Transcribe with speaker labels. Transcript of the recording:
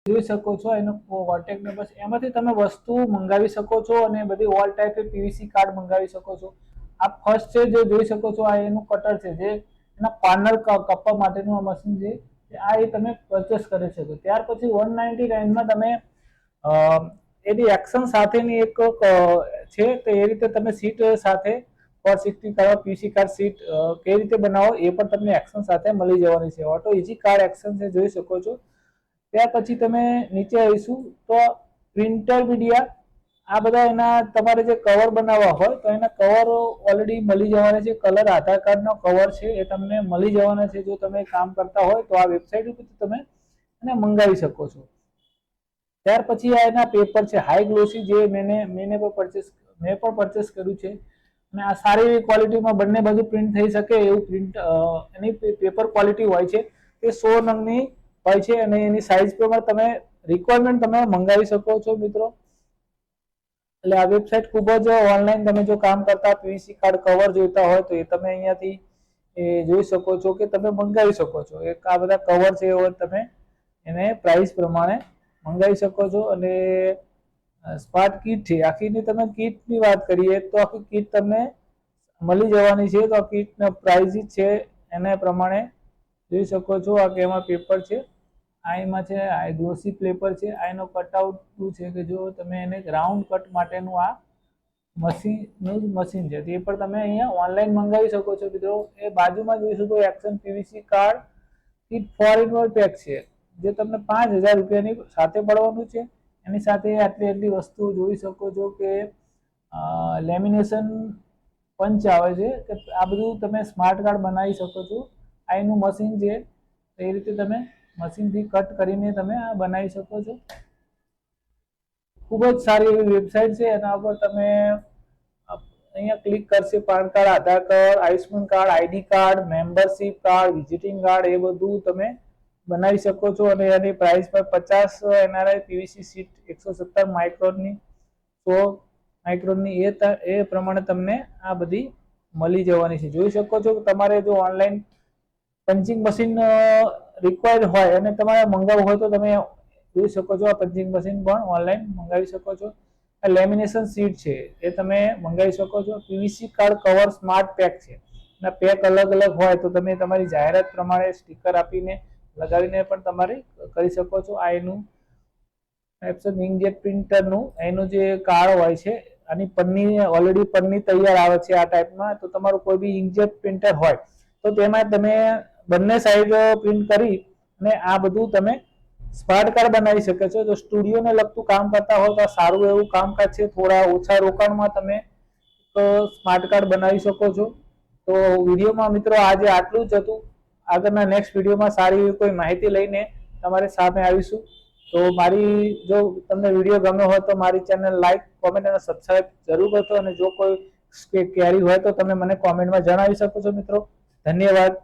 Speaker 1: જોઈ શકો છો એનો કોન્ટેક્ટ નંબર છે, એમાંથી તમે વસ્તુ મંગાવી શકો છો અને બધી ઓલ ટાઈપ પીવીસી કાર્ડ મંગાવી શકો છો। આ ફર્સ્ટ છે જે જોઈ શકો છો, આ એનું કટર છે જે એના પાર્નર કપવા માટેનું આ મશીન છે, આ એ તમે પરચેસ કરી શકો। ત્યાર પછી 199 માં તમે એની એક્શન સાથેની એક છે, તો એ રીતે તમે સીટ સાથે 460 કલર પીસી કાર્ડ સીટ કઈ રીતે બનાવો એ પણ તમને એક્શન સાથે મળી જવાની છે। ઓટો ઇઝી કાર્ડ એક્શન છે, જોઈ શકો છો। ત્યાર પછી તમે નીચે આવીશું તો પ્રિન્ટર મીડિયા, આ બધા એના તમારે જે કવર બનાવવા હોય તો એના કવર ઓલરેડી મળી જવાના છે। કલર આધાર કાર્ડનો કવર છે એ તમને મળી જવાના છે। જો તમે કામ કરતા હોય તો આ વેબસાઇટ ઉપર તમે એને મંગાવી શકો છો। ત્યાર પછી આ એના પેપર છે હાઈ ગ્લોસી, જે મેં પણ પરચેસ કર્યું છે અને આ સારી એવી ક્વોલિટીમાં બંને બાજુ પ્રિન્ટ થઈ શકે એવું પ્રિન્ટ એની પેપર ક્વોલિટી હોય છે। તે 100 નંગની હોય છે અને એની સાઇઝ પ્રમાણે તમે રિક્વાયરમેન્ટ તમે મંગાવી શકો છો મિત્રો। એટલે આ વેબસાઇટ ખૂબ જ ઓનલાઈન તમે જો કામ કરતા પીવીસી કાર્ડ કવર જોઈતા હોય તો એ તમે અહીંયાથી જોઈ શકો છો કે તમે મંગાવી શકો છો। એક આ બધા કવર છે એવો તમે એને પ્રાઇસ પ્રમાણે મંગાવી શકો છો। અને સ્માર્ટ કીટ છે, આખીની તમે કીટની વાત કરીએ તો આખી કીટ તમને મળી જવાની છે। તો આ કીટના પ્રાઇઝ છે એના પ્રમાણે જોઈ શકો છો। આ કે એમાં પેપર છે, આ એમાં છે આ ગ્લોસી પેપર છે, આ એનો કટઆઉટ છે કે જો તમે એને રાઉન્ડ કટ માટેનું આ મશીન છે, તે પણ તમે અહીંયા ઓનલાઈન મંગાવી શકો છો મિત્રો। એ બાજુમાં જોઈશું તો action PVC card kit 4 pack છે, જે તમને 5000 રૂપિયાની સાથે પડવાનું છે। એની સાથે આટલી વસ્તુ જોઈ શકો છો કે લેમિનેશન પંચ આવે છે, કે આ બધું તમે સ્માર્ટ કાર્ડ બનાવી શકો છો। આ એનું મશીન છે, એ રીતે તમે મશીનથી કટ કરીને તમે આ બનાવી શકો છો। ખૂબ જ સારી એવી વેબસાઇટ છે, એના પર તમે અહીંયા ક્લિક કરશે PAN card, Aadhaar card, Ayushman card, ID card, membership card, visiting card એ બધું તમે બનાવી શકો છો। અને એની પ્રાઇસ પર 50 એનઆરઆઈ પીવીસી સીટ 170 માઇક્રોનની 100 માઇક્રોનની એ પ્રમાણે તમને આ બધી મળી જવાની છે। જોઈ શકો છો કે તમારે જો ઓનલાઈન પંચિંગ મશીન રિક્વાયર્ડ હોય અને તમારે મંગાવવું હોય તો તમે જોઈ શકો છો આ પંચિંગ મશીન પણ ઓનલાઈન મંગાવી શકો છો। આ લેમિનેશન સીટ છે એ તમે મંગાવી શકો છો। PVC card cover smart pack છે, ના પેક અલગ હોય તો તમે તમારી જાહેરાત પ્રમાણે સ્ટીકર આપીને લગાવીને પણ તમારે કરી શકો છો। આ એનું એપ્સન ઇંકજેટ પ્રિન્ટરનું એનું જે કાર્ડ હોય છે, આની પન્ની ઓલરેડી પન્ની તૈયાર આવે છે આ ટાઈપમાં। તો તમારું કોઈ બી ઇંકજેટ પ્રિન્ટર હોય તો તેમાં તમે બંને સાઈડ પ્રિન્ટ કરી અને આ બધું તમે સ્માર્ટ કાર્ડ બનાવી શકો છો। જો સ્ટુડિયોને લગતું કામ કરતા હોય તો આ સારું એવું કામકાજ છે, થોડા ઓછા રોકાણમાં તમે સ્માર્ટ કાર્ડ બનાવી શકો છો। તો વિડીયોમાં મિત્રો આજે આટલું જ હતું। આગળના નેક્સ્ટ વિડીયોમાં સારી એવી કોઈ માહિતી લઈને તમારી સામે આવીશું। તો મારી જો તમને વિડીયો ગમ્યો હોય તો મારી ચેનલ લાઈક, કોમેન્ટ અને સબસ્ક્રાઇબ જરૂર કરજો। અને જો કોઈ ક્વેરી હોય તો તમે મને કોમેન્ટમાં જણાવી શકો છો મિત્રો। ધન્યવાદ।